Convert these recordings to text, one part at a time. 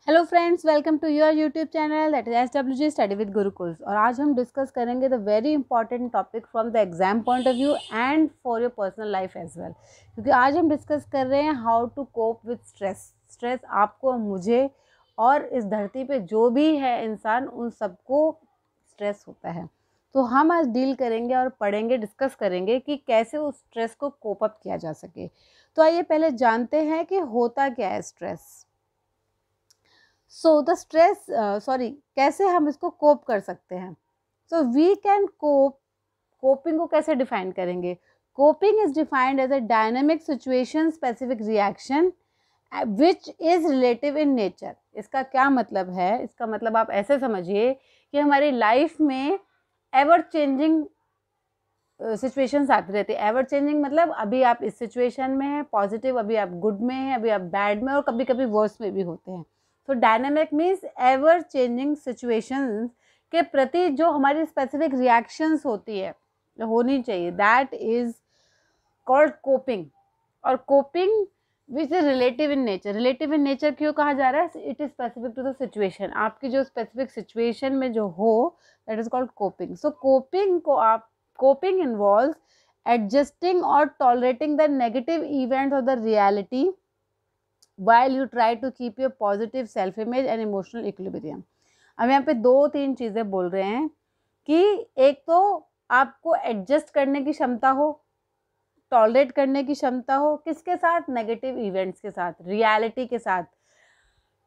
Hello friends, welcome to your YouTube channel that is SWG study with Gurukuls. और आज हम discuss करेंगे the very important topic from the exam point of view and for your personal life as well. क्योंकि आज हम discuss कर रहे हैं how to cope with stress. Stress आपको, मुझे और इस धरती पे जो भी है इंसान, उन सबको स्ट्रेस होता है। तो हम आज डील करेंगे और पढ़ेंगे, डिस्कस करेंगे कि कैसे उस स्ट्रेस को कोप अप किया जा सके। तो आइए पहले जानते हैं कि होता क्या है स्ट्रेस। कैसे हम इसको कोप कर सकते हैं। So we can cope. Coping को कैसे डिफाइन करेंगे? Coping is defined as a dynamic situation specific reaction which is relative in nature. इसका क्या मतलब है? इसका मतलब आप ऐसे समझिए कि हमारी लाइफ में एवर चेंजिंग सिचुएशंस आती रहती है। एवर चेंजिंग मतलब अभी आप इस सिचुएशन में हैं पॉजिटिव, अभी आप गुड में हैं, अभी आप बैड में, और कभी कभी वर्स में भी होते हैं। तो dynamic means ever changing situations के प्रति जो हमारी स्पेसिफिक रिएक्शंस होती है, होनी चाहिए, दैट इज कॉल्ड कोपिंग। और coping which is relative in nature. Relative in nature क्यों कहा जा रहा है? It is specific to the situation. आपकी जो स्पेसिफिक सिचुएशन में जो हो, that is called coping. So coping को आप Coping involves adjusting or tolerating the negative events of the reality while you try to keep your positive self-image and emotional equilibrium. अब यहाँ पे दो तीन चीज़ें बोल रहे हैं कि एक तो आपको एडजस्ट करने की क्षमता हो, टॉलरेट करने की क्षमता हो, किसके साथ? नेगेटिव इवेंट्स के साथ, रियलिटी के साथ,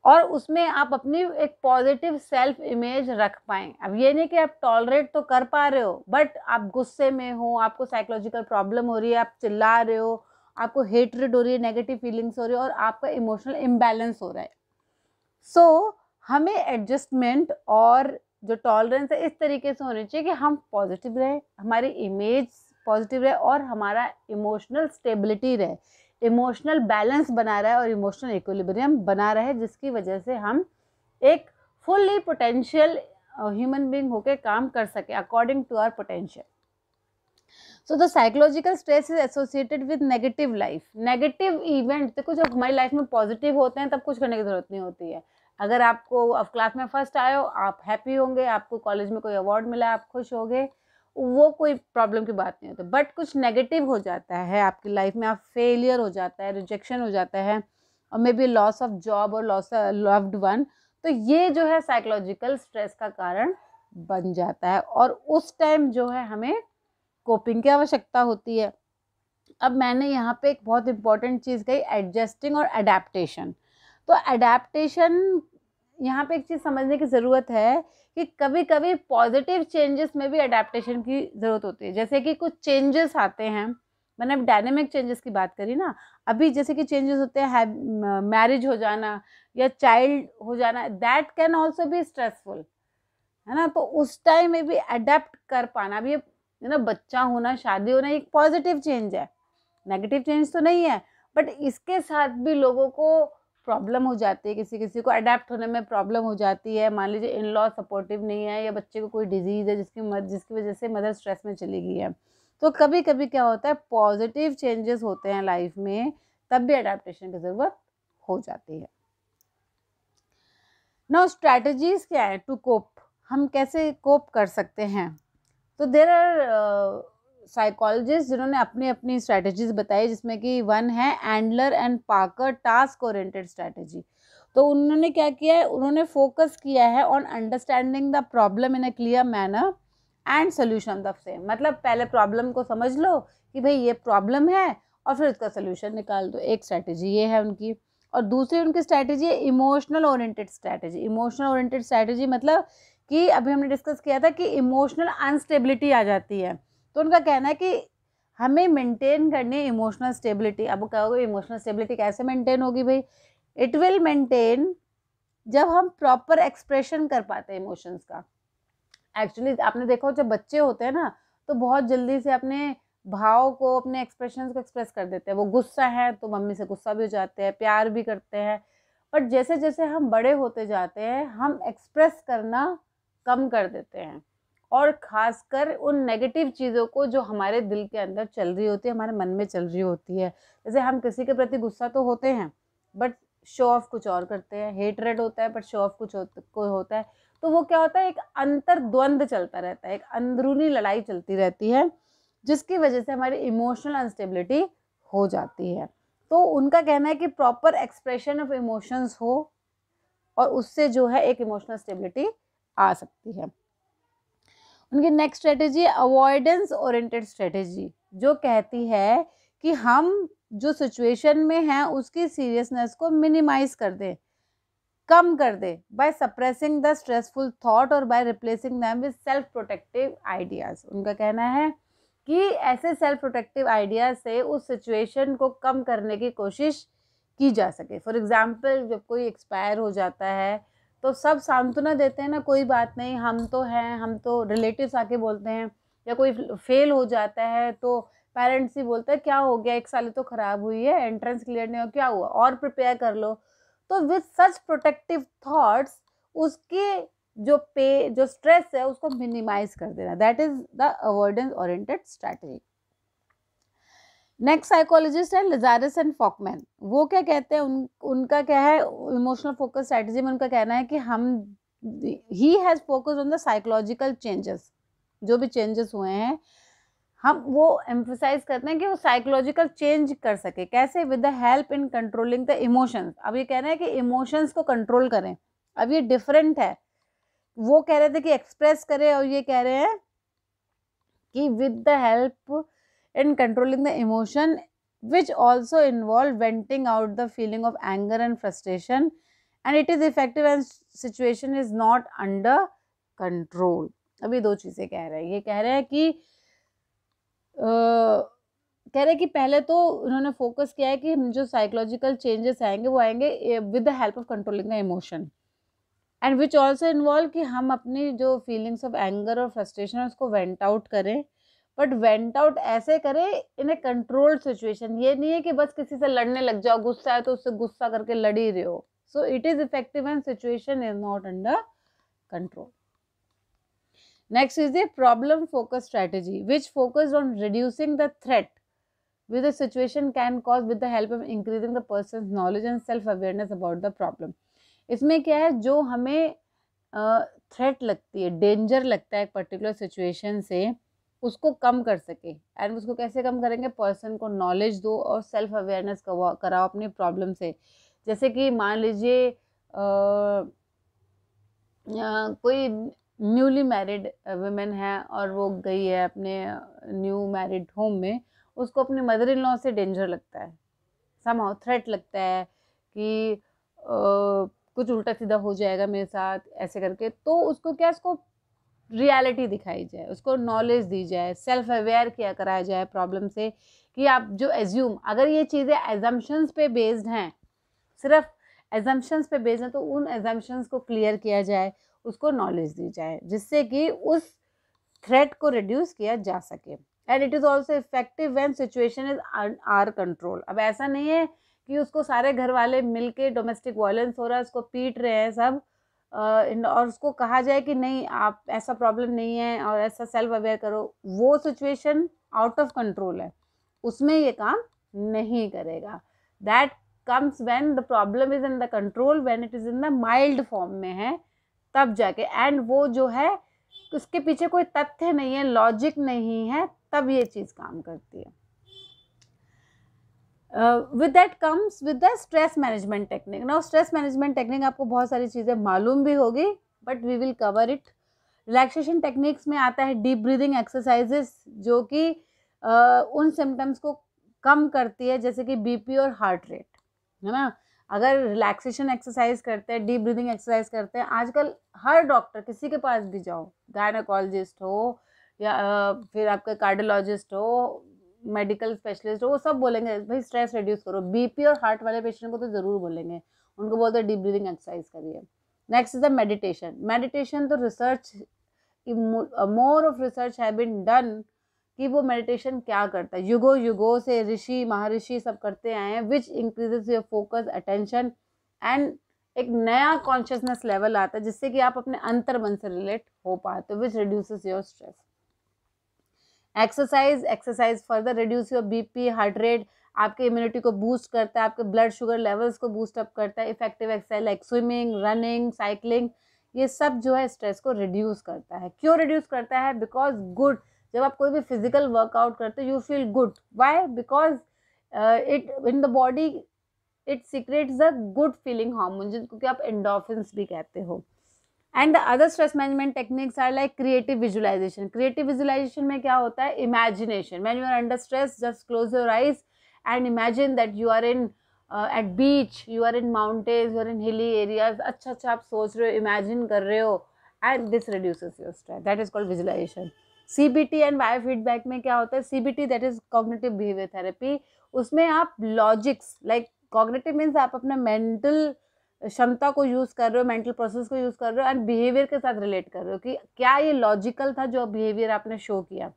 और उसमें आप अपनी एक पॉजिटिव सेल्फ इमेज रख पाएँ। अब ये नहीं कि आप टॉलरेट तो कर पा रहे हो बट आप गुस्से में हो, आपको साइकोलॉजिकल प्रॉब्लम हो रही है, आप चिल्ला रहे हो, आपको हेट्रेड हो रही है, नेगेटिव फीलिंग्स हो रही है, और आपका इमोशनल इम्बैलेंस हो रहा है। सो हमें एडजस्टमेंट और जो टॉलरेंस है इस तरीके से होनी चाहिए कि हम पॉजिटिव रहे, हमारी इमेज पॉजिटिव रहे, और हमारा इमोशनल स्टेबिलिटी रहे, इमोशनल बैलेंस बना रहा है, और इमोशनल इक्विलिब्रियम बना रहे, जिसकी वजह से हम एक फुल्ली पोटेंशियल ह्यूमन बीइंग होकर काम कर सके according to our potential. So the psychological stress is associated with negative life. Negative event, देखो जब हमारी लाइफ में पॉजिटिव होते हैं तब कुछ करने की जरूरत नहीं होती है। अगर आपको अब क्लास में फर्स्ट आए हो, आप हैप्पी होंगे, आपको कॉलेज में कोई अवार्ड मिला, आप खुश होंगे, वो कोई प्रॉब्लम की बात नहीं होती। बट कुछ नेगेटिव हो जाता है आपकी लाइफ में, आप फेलियर हो जाता है, रिजेक्शन हो जाता है, और may be loss of job और लॉस ऑफ लव्ड वन, तो ये जो है साइकोलॉजिकल स्ट्रेस का कारण बन जाता है, और उस टाइम जो है हमें कोपिंग की आवश्यकता होती है। अब मैंने यहाँ पे एक बहुत इंपॉर्टेंट चीज़ कही, एडजस्टिंग और अडेप्टेशन। तो अडेप्टेशन, यहाँ पे एक चीज़ समझने की ज़रूरत है कि कभी कभी पॉजिटिव चेंजेस में भी अडेप्टेशन की ज़रूरत होती है। जैसे कि कुछ चेंजेस आते हैं, मैंने अब डायनेमिक चेंजेस की बात करी ना, अभी जैसे कि चेंजेस होते हैं, मैरिज हो जाना या चाइल्ड हो जाना, that can also be stressful, है ना। तो उस टाइम में भी अडेप्ट कर पाना, अभी ये ना बच्चा होना, शादी होना, एक पॉजिटिव चेंज है, नेगेटिव चेंज तो नहीं है, बट इसके साथ भी लोगों को प्रॉब्लम हो जाती है, किसी किसी को अडेप्ट होने में प्रॉब्लम हो जाती है। मान लीजिए इन लॉ सपोर्टिव नहीं है, या बच्चे को कोई डिजीज़ है जिसकी वजह से मदर स्ट्रेस में चली गई है, तो कभी कभी क्या होता है, पॉजिटिव चेंजेस होते हैं लाइफ में, तब भी अडेप्टेशन की ज़रूरत हो जाती है। नाउ स्ट्रैटेजीज क्या है टू कोप, हम कैसे कोप कर सकते हैं? तो देर आर साइकोलॉजिस्ट जिन्होंने अपनी अपनी स्ट्रैटेजीज बताई, जिसमें कि वन है Endler and Parker task oriented strategy. तो उन्होंने क्या किया है, उन्होंने फोकस किया है on understanding the problem in a clear manner and solution the same. मतलब पहले प्रॉब्लम को समझ लो कि भाई ये प्रॉब्लम है, और फिर उसका सोल्यूशन निकाल दो। एक स्ट्रैटेजी ये है उनकी। और दूसरी उनकी स्ट्रैटेजी है emotional oriented strategy. Emotional oriented strategy मतलब कि अभी हमने डिस्कस किया था कि इमोशनल अनस्टेबिलिटी आ जाती है, तो उनका कहना है कि हमें मेंटेन करनी है इमोशनल स्टेबिलिटी। अब वो कहोगे इमोशनल स्टेबिलिटी कैसे मेंटेन होगी भाई? इट विल मेंटेन जब हम प्रॉपर एक्सप्रेशन कर पाते हैं इमोशंस का। एक्चुअली आपने देखा हो, जब बच्चे होते हैं ना, तो बहुत जल्दी से अपने भाव को, अपने एक्सप्रेशंस को एक्सप्रेस कर देते हैं। वो गुस्सा है तो मम्मी से गुस्सा भी हो जाते हैं, प्यार भी करते हैं, बट जैसे जैसे हम बड़े होते जाते हैं, हम एक्सप्रेस करना कम कर देते हैं, और ख़ासकर उन नेगेटिव चीज़ों को जो हमारे दिल के अंदर चल रही होती है, हमारे मन में चल रही होती है। जैसे हम किसी के प्रति गुस्सा तो होते हैं, बट शो ऑफ कुछ और करते हैं, हेटरेड होता है बट शो ऑफ कुछ कोई होता है। तो वो क्या होता है, एक अंतर द्वंद चलता रहता है, एक अंदरूनी लड़ाई चलती रहती है, जिसकी वजह से हमारी इमोशनल अनस्टेबिलिटी हो जाती है। तो उनका कहना है कि प्रॉपर एक्सप्रेशन ऑफ इमोशंस हो और उससे जो है एक इमोशनल स्टेबिलिटी आ सकती है। उनकी next strategy avoidance oriented strategy, जो कहती है कि हम जो सिचुएशन में हैं उसकी सीरियसनेस को मिनिमाइज कर दें, कम कर दे, by suppressing the stressful thought और by replacing them with self protective ideas. उनका कहना है कि ऐसे सेल्फ प्रोटेक्टिव आइडियाज से उस सिचुएशन को कम करने की कोशिश की जा सके। फॉर एग्जाम्पल, जब कोई एक्सपायर हो जाता है तो सब सांत्वना देते हैं ना, कोई बात नहीं, हम तो हैं, हम तो, रिलेटिव्स आके बोलते हैं, या कोई फेल हो जाता है तो पेरेंट्स ही बोलते हैं क्या हो गया, एक साल तो ख़राब हुई है, एंट्रेंस क्लियर नहीं हो, क्या हुआ, और प्रिपेयर कर लो। तो विथ सच प्रोटेक्टिव थॉट्स उसके जो स्ट्रेस है उसको मिनिमाइज कर देना, that is the avoidance oriented strategy. Next psychologist है लजारस एंड फॉकमैन। वो क्या कहते हैं, उनका क्या है, इमोशनल फोकस स्ट्रैटेजी में उनका कहना है कि he has focus on the psychological changes, जो भी चेंजेस हुए हैं हम वो एम्फोसाइज करते हैं कि वो साइकोलॉजिकल चेंज कर सके। कैसे? With the help in controlling the emotions. अब ये कह रहे हैं कि इमोशंस को कंट्रोल करें, अब ये डिफरेंट है। वो कह रहे थे कि एक्सप्रेस करें, और ये कह रहे हैं कि with the help in controlling the emotion which also involve venting out the feeling of anger and frustration, and it is effective when situation is not under control। अभी दो चीज़ें कह रहे हैं, ये कह रहे हैं कि कह रहे हैं कि पहले तो उन्होंने फोकस किया है कि जो साइकोलॉजिकल चेंजेस आएंगे वो आएंगे with the help of controlling the emotion, and which also involve कि हम अपनी जो फीलिंग्स ऑफ एंगर और फ्रस्ट्रेशन है उसको वेंट आउट करें, बट वेंट आउट ऐसे करें इन ए कंट्रोल्ड सिचुएशन। ये नहीं है कि बस किसी से लड़ने लग जाओ, गुस्सा है तो उससे गुस्सा करके लड़ ही रहे हो। So it is effective when situation is not under control. Next is the problem focus strategy, which focused on reducing the threat with the situation can cause with the help of increasing the person's knowledge and self awareness about the problem। इसमें क्या है, जो हमें threat लगती है, danger लगता है एक पर्टिकुलर सिचुएशन से, उसको कम कर सके। एंड उसको कैसे कम करेंगे? पर्सन को नॉलेज दो और सेल्फ अवेयरनेस कराओ अपनी प्रॉब्लम से। जैसे कि मान लीजिए कोई न्यूली मैरिड वुमेन है और वो गई है अपने न्यू मैरिड होम में, उसको अपने मदर इन लॉ से डेंजर लगता है, समहाउ थ्रेट लगता है कि कुछ उल्टा सीधा हो जाएगा मेरे साथ ऐसे करके। तो उसको क्या, उसको रियलिटी दिखाई जाए, उसको नॉलेज दी जाए, सेल्फ अवेयर किया कराया जाए प्रॉब्लम से, कि आप जो एज्यूम, अगर ये चीज़ें एजम्पशंस पे बेस्ड हैं, सिर्फ एजम्पशंस पे बेस्ड हैं, तो उन एजम्पशंस को क्लियर किया जाए, उसको नॉलेज दी जाए, जिससे कि उस थ्रेट को रिड्यूस किया जा सके। And it is also effective when situation is are control. अब ऐसा नहीं है कि उसको सारे घर वाले मिलके डोमेस्टिक वायलेंस हो रहा है, उसको पीट रहे हैं सब, और उसको कहा जाए कि नहीं आप ऐसा प्रॉब्लम नहीं है और ऐसा सेल्फ अवेयर करो, वो सिचुएशन आउट ऑफ कंट्रोल है, उसमें ये काम नहीं करेगा। That comes when the problem is in the control, when it is in the mild form में है, तब जाके, एंड वो जो है उसके पीछे कोई तथ्य नहीं है, लॉजिक नहीं है, तब ये चीज़ काम करती है। With that comes with the stress management technique. Now stress management technique आपको बहुत सारी चीज़ें मालूम भी होगी, but we will cover it. Relaxation techniques में आता है डीप ब्रीदिंग एक्सरसाइजेस, जो कि उन सिम्टम्स को कम करती है, जैसे कि बीपी और हार्ट रेट, है ना। अगर रिलैक्सेशन एक्सरसाइज करते हैं, डीप ब्रीदिंग एक्सरसाइज करते हैं, आजकल हर डॉक्टर, किसी के पास भी जाओ, गायनेकोलॉजिस्ट हो या फिर आपका कार्डियोलॉजिस्ट हो, मेडिकल स्पेशलिस्ट हो, वो सब बोलेंगे भाई स्ट्रेस रिड्यूस करो। बीपी और हार्ट वाले पेशेंट को तो ज़रूर बोलेंगे, उनको बोलते हैं डीप ब्रीदिंग एक्सरसाइज करिए। Next is the meditation. Meditation तो research, more of research have been done कि वो मेडिटेशन क्या करता है। युगों से ऋषि महर्षि सब करते आए हैं, which increases your focus, attention, and एक नया कॉन्शियसनेस लेवल आता है, जिससे कि आप अपने अंतर्मन से रिलेट हो पाते हो, which reduces your stress. Exercise further reduce your BP, heart rate. आपके इम्यूनिटी को बूस्ट करता है, आपके ब्लड शुगर लेवल्स को बूस्ट अप करता है। Effective exercise like swimming, running, cycling, ये सब जो है स्ट्रेस को रिड्यूस करता है। क्यों रिड्यूस करता है? बिकॉज गुड, जब आप कोई भी फिजिकल वर्कआउट करते हो you feel good. Why? Because it in the body it secretes the good feeling hormone, जिनको कि आप एंडोर्फिन्स भी कहते हो। And the other stress management techniques are like creative visualisation. Creative visualisation में क्या होता है? Imagination. When you are under stress, just close your eyes and imagine that you are in at beach, you are in mountains, you are in hilly areas, अच्छा अच्छा आप सोच रहे हो, imagine कर रहे हो, and this reduces your stress. That is called visualization. CBT and biofeedback में क्या होता है? CBT that is cognitive behavior therapy, उसमें आप logics like cognitive means आप अपना mental क्षमता को यूज़ कर रहे हो, मेंटल प्रोसेस को यूज़ कर रहे हो एंड बिहेवियर के साथ रिलेट कर रहे हो कि क्या ये लॉजिकल था जो बिहेवियर आपने शो किया।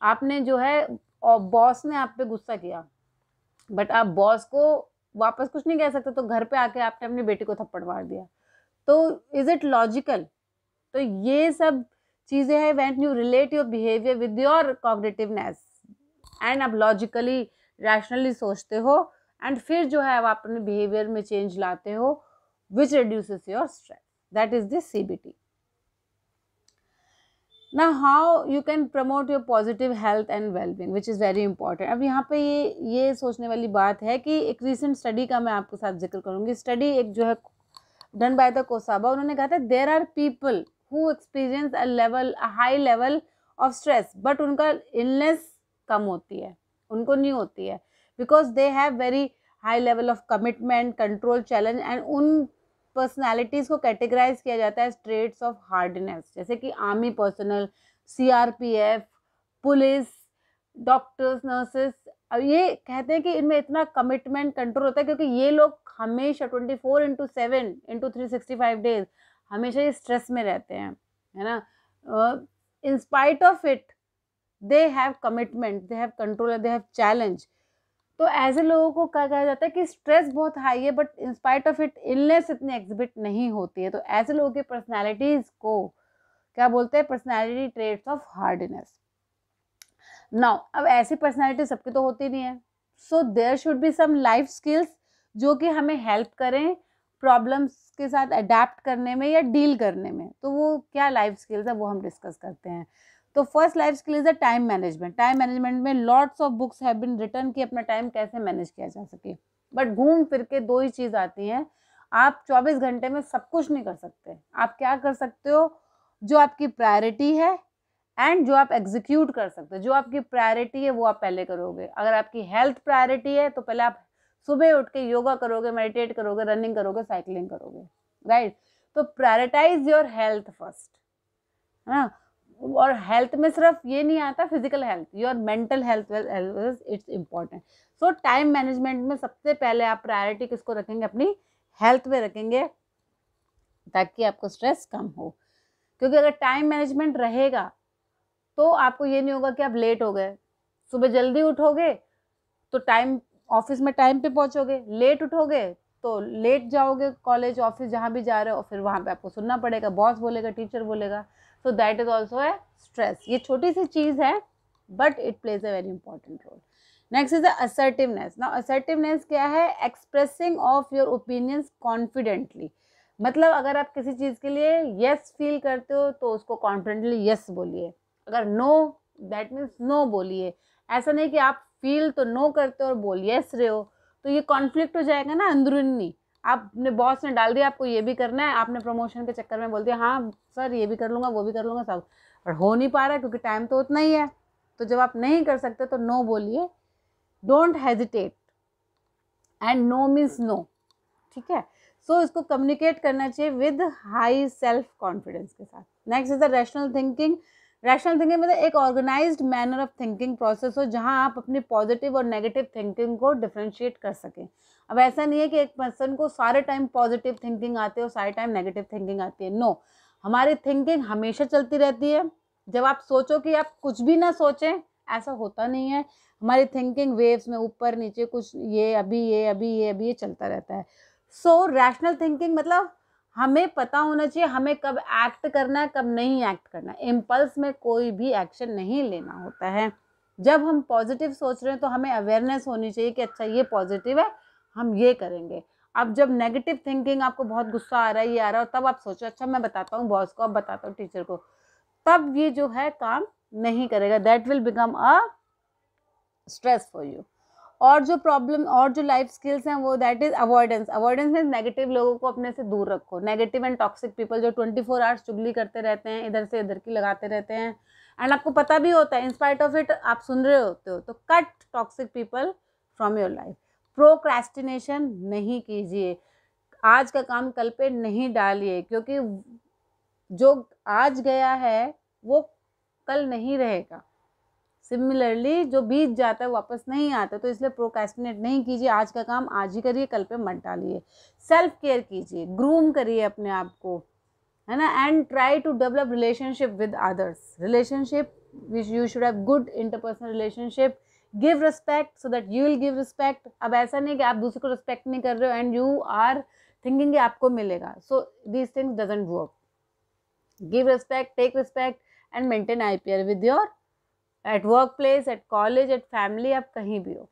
आपने जो है और बॉस ने आप पे गुस्सा किया, बट आप बॉस को वापस कुछ नहीं कह सकते, तो घर पे आके आपने अपनी बेटी को थप्पड़ मार दिया, तो इज इट लॉजिकल? तो ये सब चीज़ें हैं when you relate your behaviour with your cognitiveness and आप लॉजिकली रैशनली सोचते हो एंड फिर जो है आप अपने बिहेवियर में चेंज लाते हो which reduces your stress. That is this CBT. Now how you can promote your positive health and well-being, which is very important. अब यहाँ पे ये सोचने वाली बात है कि एक recent study का मैं आपके साथ जिक्र करूँगी। स्टडी एक जो है done by the कोसाबा, उन्होंने कहा था there are people who experience a high level of stress, but उनका illness कम होती है, उनको नहीं होती है, because they have very high level of commitment, control, challenge, and उन पर्सनैलिटीज़ को कैटेगराइज किया जाता है ट्रेड्स ऑफ हार्डनेस, जैसे कि army personnel, CRPF, police, doctors, nurses. अब ये कहते हैं कि इनमें इतना कमिटमेंट, कंट्रोल होता है क्योंकि ये लोग हमेशा 24/7 इंटू 365 डेज हमेशा ये स्ट्रेस में रहते हैं, है ना। In spite of it they have commitment, they have control, they have challenge. तो ऐसे लोगों को क्या कहा जाता है कि स्ट्रेस बहुत हाई है but in spite of it illness इतनी एग्जिबिट नहीं होती है। तो ऐसे लोगों की पर्सनैलिटीज को क्या बोलते हैं? Personality traits of hardness. Now अब ऐसी पर्सनैलिटी सबकी तो होती नहीं है, so there should be some life skills जो कि हमें हेल्प करें प्रॉब्लम्स के साथ अडेप्ट करने में या डील करने में। तो वो क्या लाइफ स्किल्स है वो हम डिस्कस करते हैं। तो first life skill is the time management. Time management में lots of books have been written कि अपना टाइम कैसे मैनेज किया जा सके, बट घूम फिर के दो ही चीज़ आती हैं। आप 24 घंटे में सब कुछ नहीं कर सकते। आप क्या कर सकते हो? जो आपकी प्रायोरिटी है एंड जो आप एग्जीक्यूट कर सकते हो। जो आपकी प्रायोरिटी है वो आप पहले करोगे। अगर आपकी हेल्थ प्रायोरिटी है तो पहले आप सुबह उठ के योगा करोगे, मेडिटेट करोगे, रनिंग करोगे, साइकिलिंग करोगे, राइट। तो प्रायोरिटाइज योर हेल्थ फर्स्ट, है ना। और हेल्थ में सिर्फ ये नहीं आता physical health, your mental health it's important. So time management में सबसे पहले आप प्रायोरिटी किसको रखेंगे? अपनी हेल्थ में रखेंगे ताकि आपको स्ट्रेस कम हो। क्योंकि अगर टाइम मैनेजमेंट रहेगा तो आपको ये नहीं होगा कि आप लेट हो गए। सुबह जल्दी उठोगे तो टाइम ऑफिस में टाइम पे पहुंचोगे, लेट उठोगे तो लेट जाओगे कॉलेज, ऑफिस, जहाँ भी जा रहे हो, और फिर वहाँ पे आपको सुनना पड़ेगा, बॉस बोलेगा, टीचर बोलेगा। So that is also a stress. ये छोटी सी चीज़ है but it plays a very important role. Next is assertiveness. Now assertiveness क्या है? Expressing of your opinions confidently. मतलब अगर आप किसी चीज़ के लिए यस फील करते हो तो उसको कॉन्फिडेंटली यस बोलिए। अगर नो, दैट मीन्स नो बोलिए। ऐसा नहीं कि आप फील तो नो करते हो और बोल यस रहे हो, तो ये कॉन्फ्लिक्ट हो जाएगा ना अंदरूनी। आपने बॉस ने डाल दिया आपको ये भी करना है, आपने प्रमोशन के चक्कर में बोल दिया हाँ सर ये भी कर लूँगा, वो भी कर लूँगा सब, पर हो नहीं पा रहा है क्योंकि टाइम तो उतना ही है। तो जब आप नहीं कर सकते तो नो बोलिए, don't hesitate, and no means no, ठीक है। सो इसको कम्युनिकेट करना चाहिए विद हाई सेल्फ कॉन्फिडेंस के साथ। Next is the rational thinking. Rational thinking मतलब एक organised manner of thinking process हो जहां आप अपनी पॉजिटिव और नेगेटिव थिंकिंग को डिफरेंशिएट कर सकें। अब ऐसा नहीं है कि एक पर्सन को सारे टाइम पॉजिटिव थिंकिंग आती है और सारे टाइम नेगेटिव थिंकिंग आती है। नो, हमारी थिंकिंग हमेशा चलती रहती है। जब आप सोचो कि आप कुछ भी ना सोचें, ऐसा होता नहीं है। हमारी थिंकिंग वेव्स में ऊपर नीचे कुछ ये अभी ये अभी ये अभी ये चलता रहता है। सो रैशनल थिंकिंग मतलब हमें पता होना चाहिए हमें कब एक्ट करना है, कब नहीं एक्ट करना है। इम्पल्स में कोई भी एक्शन नहीं लेना होता है। जब हम पॉजिटिव सोच रहे हैं तो हमें अवेयरनेस होनी चाहिए कि अच्छा ये पॉजिटिव है, हम ये करेंगे। अब जब नेगेटिव थिंकिंग, आपको बहुत गुस्सा आ रहा है, ये आ रहा है, और तब आप सोचो अच्छा मैं बताता हूँ बॉस को, अब बताता हूँ टीचर को, तब ये जो है काम नहीं करेगा। That will become a stress for you. और जो प्रॉब्लम और जो लाइफ स्किल्स हैं वो दैट इज अवॉइडेंस। अवॉइडेंस में नेगेटिव लोगों को अपने से दूर रखो। नेगेटिव एंड टॉक्सिक पीपल जो 24 आवर्स चुगली करते रहते हैं, इधर से इधर की लगाते रहते हैं, एंड आपको पता भी होता है, इन स्पाइट ऑफ इट आप सुन रहे होते हो, तो cut toxic people from your life. Procrastination नहीं कीजिए, आज का काम कल पे नहीं डालिए, क्योंकि जो आज गया है वो कल नहीं रहेगा। सिमिलरली जो बीत जाता है वापस नहीं आता, तो इसलिए प्रोक्रेस्टिनेट नहीं कीजिए, आज का काम आज ही करिए, कल पे मत डालिए। सेल्फ केयर कीजिए, ग्रूम करिए अपने आप को, है ना, and try to develop relationship with others. Relationship which you should have good interpersonal relationship. Give respect so that you will give respect. अब ऐसा नहीं कि आप दूसरे को रिस्पेक्ट नहीं कर रहे हो एंड यू आर थिंकिंग कि आपको मिलेगा, so these things doesn't work. Give respect, take respect and maintain IPR with your at work place, at college, at family, आप कहीं भी हो।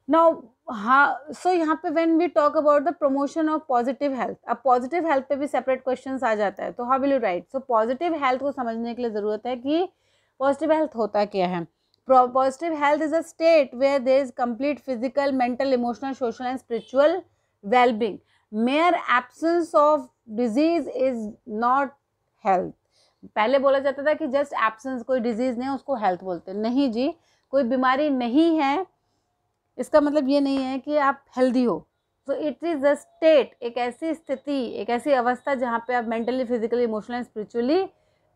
नाउ हाँ, सो यहाँ पे when we talk about the promotion of positive health, अब positive health पे भी सेपरेट क्वेश्चंस आ जाता है, तो how will you write. So positive health को समझने के लिए ज़रूरत है कि पॉजिटिव हेल्थ होता क्या है। Positive health is a state where there is complete physical, mental, emotional, social and spiritual wellbeing. Mere absence of disease is not health. पहले बोला जाता था कि जस्ट एब्सेंस, कोई डिजीज नहीं है उसको हेल्थ बोलते, नहीं जी, कोई बीमारी नहीं है इसका मतलब ये नहीं है कि आप हेल्दी हो। So it is a state, एक ऐसी स्थिति, एक ऐसी अवस्था जहाँ पे आप mentally, physically, emotionally, spiritually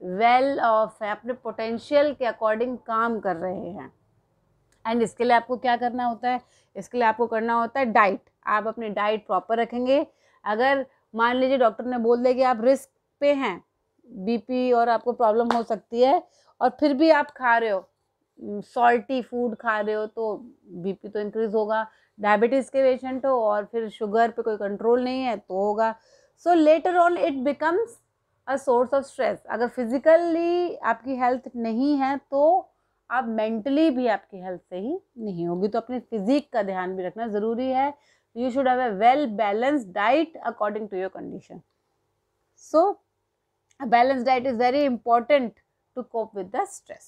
well of है, अपने पोटेंशियल के अकॉर्डिंग काम कर रहे हैं। एंड इसके लिए आपको क्या करना होता है, इसके लिए आपको करना होता है डाइट। आप अपनी डाइट प्रॉपर रखेंगे। अगर मान लीजिए डॉक्टर ने बोल दिया कि आप रिस्क पे हैं, BP और आपको प्रॉब्लम हो सकती है, और फिर भी आप खा रहे हो, सॉल्टी फूड खा रहे हो, तो BP तो इंक्रीज होगा। डायबिटीज़ के पेशेंट हो और फिर शुगर पे कोई कंट्रोल नहीं है तो होगा। So later on it becomes a source of stress. अगर फिजिकली आपकी हेल्थ नहीं है तो आप मेंटली भी आपकी हेल्थ सही नहीं होगी, तो अपने फिजिक का ध्यान भी रखना ज़रूरी है। You should have a well balanced diet according to your condition. So a balanced diet is very important to cope with the stress.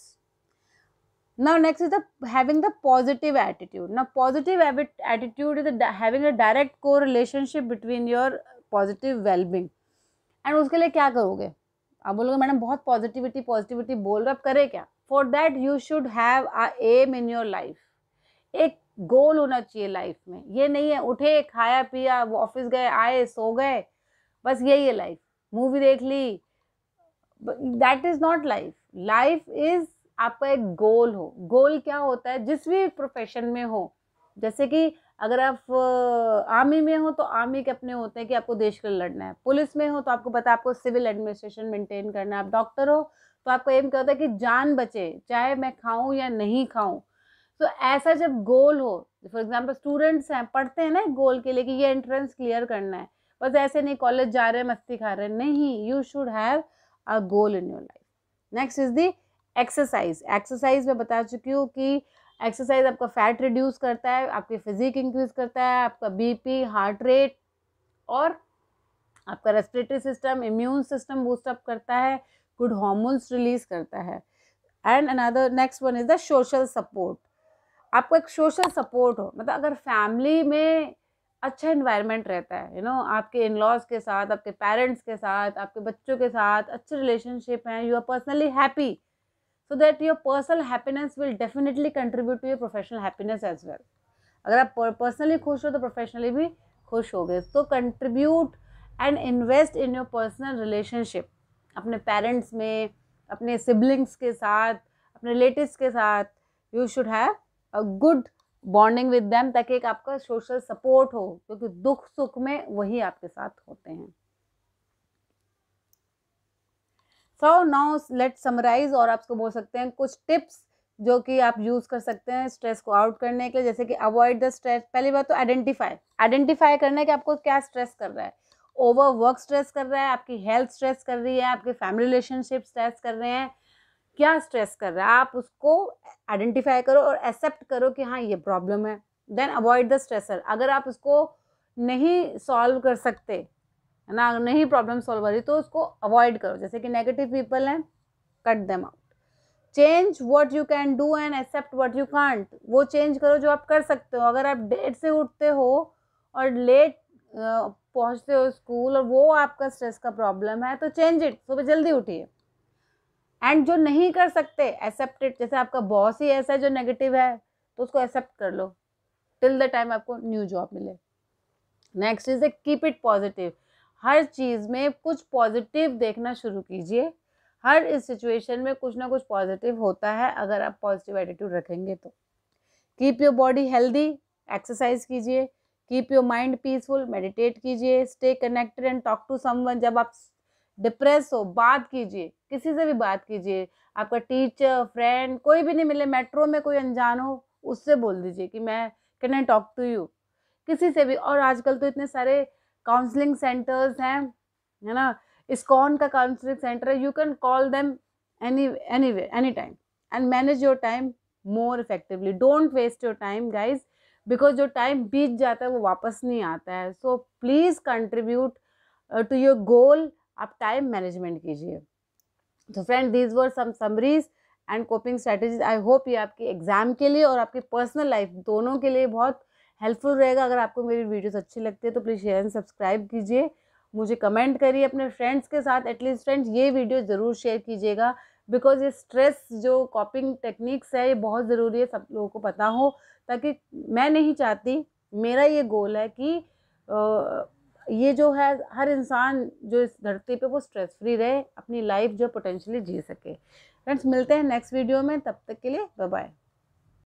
Now next is the having the positive attitude. Now positive attitude is having a direct correlation between your positive well-being. And उसके लिए क्या करोगे, आप बोलोगे madam बहुत positivity बोल रहे, आप करें क्या। For that you should have a aim in your life. एक गोल होना चाहिए लाइफ में। ये नहीं है उठे, खाया पिया, ऑफिस गए, आए, सो गए, बस यही है लाइफ, मूवी देख ली, that is not life. Life is आपका एक गोल हो। गोल क्या होता है, जिस भी प्रोफेशन में हो, जैसे कि अगर आप आर्मी में हो तो आर्मी के अपने होते हैं कि आपको देश के लिए लड़ना है। पुलिस में हो तो आपको पता है आपको सिविल एडमिनिस्ट्रेशन मेंटेन करना है। आप डॉक्टर हो तो आपको एम क्या होता है कि जान बचे, चाहे मैं खाऊं या नहीं खाऊं। तो ऐसा जब गोल हो, फॉर एग्जाम्पल स्टूडेंट्स हैं, पढ़ते हैं ना गोल के लिए कि ये एंट्रेंस क्लियर करना है, बस ऐसे नहीं कॉलेज जा रहे हैं मस्ती खा रहे हैं, नहीं, you should have a goal in your life. Next is the exercise. Exercise में बता चुकी हूँ कि एक्सरसाइज आपका फैट रिड्यूस करता है, आपकी फिजिक इंक्रीज करता है, आपका BP, हार्ट रेट और आपका respiratory system, immune system boost up करता है, गुड हार्मोन्स रिलीज करता है। And another next one is the social support. आपको एक सोशल सपोर्ट हो, मतलब अगर फैमिली में अच्छा इन्वायरमेंट रहता है, यू नो, आपके इन लॉज के साथ, आपके पेरेंट्स के साथ, आपके बच्चों के साथ अच्छे रिलेशनशिप हैं, you are personally happy, so that your personal happiness will definitely contribute to your professional happiness as well. अगर आप पर्सनली खुश हो तो प्रोफेशनली भी खुश हो गए। तो contribute and invest in your personal relationship, अपने पेरेंट्स में, अपने सिबलिंग्स के साथ, अपने रिलेटिव्स के साथ, you should have a good bonding with them, ताकि एक आपका सोशल सपोर्ट हो, क्योंकि दुख सुख में वही आपके साथ होते हैं। सो नाउ लेट्स समराइज, और आपको बोल सकते हैं कुछ टिप्स जो कि आप यूज़ कर सकते हैं स्ट्रेस को आउट करने के लिए। जैसे कि अवॉइड द स्ट्रेस। पहली बात तो आइडेंटिफाई करना है कि आपको क्या स्ट्रेस कर रहा है। ओवर वर्क स्ट्रेस कर रहा है, आपकी हेल्थ स्ट्रेस कर रही है, आपके फैमिली रिलेशनशिप स्ट्रेस कर रहे हैं, क्या स्ट्रेस कर रहा है, आप उसको आइडेंटिफाई करो और एक्सेप्ट करो कि हाँ ये प्रॉब्लम है, देन अवॉइड द स्ट्रेसर। अगर आप उसको नहीं सॉल्व कर सकते है ना, नहीं प्रॉब्लम सॉल्व हो रही, तो उसको अवॉइड करो। जैसे कि नेगेटिव पीपल हैं, cut them out. Change what you can do and accept what you can't. वो चेंज करो जो आप कर सकते हो। अगर आप देर से उठते हो और लेट पहुंचते हो स्कूल और वो आपका स्ट्रेस का प्रॉब्लम है, तो चेंज इट, सुबह जल्दी उठिए। एंड जो नहीं कर सकते, एक्सेप्ट इट। जैसे आपका बॉस ही ऐसा है जो नेगेटिव है, तो उसको एक्सेप्ट कर लो टिल द टाइम आपको न्यू जॉब मिले। Next is a keep it positive. हर चीज़ में कुछ पॉजिटिव देखना शुरू कीजिए। हर इस सिचुएशन में कुछ ना कुछ पॉजिटिव होता है अगर आप पॉजिटिव एटीट्यूड रखेंगे तो। Keep your body healthy, exercise कीजिए। Keep your mind peaceful, meditate कीजिए। Stay connected and talk to someone. जब आप डिप्रेस हो, बात कीजिए, किसी से भी बात कीजिए। आपका टीचर, फ्रेंड, कोई भी नहीं मिले, मेट्रो में कोई अनजान हो, उससे बोल दीजिए कि मैं can I talk to you, किसी से भी। और आजकल तो इतने सारे काउंसलिंग सेंटर्स हैं, है ना, इस्कॉन का काउंसलिंग सेंटर है, you can call them anyway any time and manage your time more effectively. Don't waste your time guys, because जो टाइम बीत जाता है वो वापस नहीं आता है। So please contribute to your goal. आप टाइम मैनेजमेंट कीजिए। तो friend, these were some summaries and coping strategies. I hope ये आपके एग्जाम के लिए और आपकी पर्सनल लाइफ दोनों के लिए बहुत हेल्पफुल रहेगा। अगर आपको मेरी वीडियोस अच्छी लगती है तो प्लीज़ शेयर एंड सब्सक्राइब कीजिए, मुझे कमेंट करिए, अपने फ्रेंड्स के साथ एटलीस्ट फ्रेंड्स ये वीडियो ज़रूर शेयर कीजिएगा, बिकॉज ये स्ट्रेस जो कॉपिंग टेक्निक्स है ये बहुत ज़रूरी है सब लोगों को पता हो, ताकि मैं नहीं चाहती, मेरा ये गोल है कि ये जो है हर इंसान जो इस धरती पे वो स्ट्रेस फ्री रहे, अपनी लाइफ जो पोटेंशियली जी सके। फ्रेंड्स, मिलते हैं नेक्स्ट वीडियो में, तब तक के लिए बाय बाय।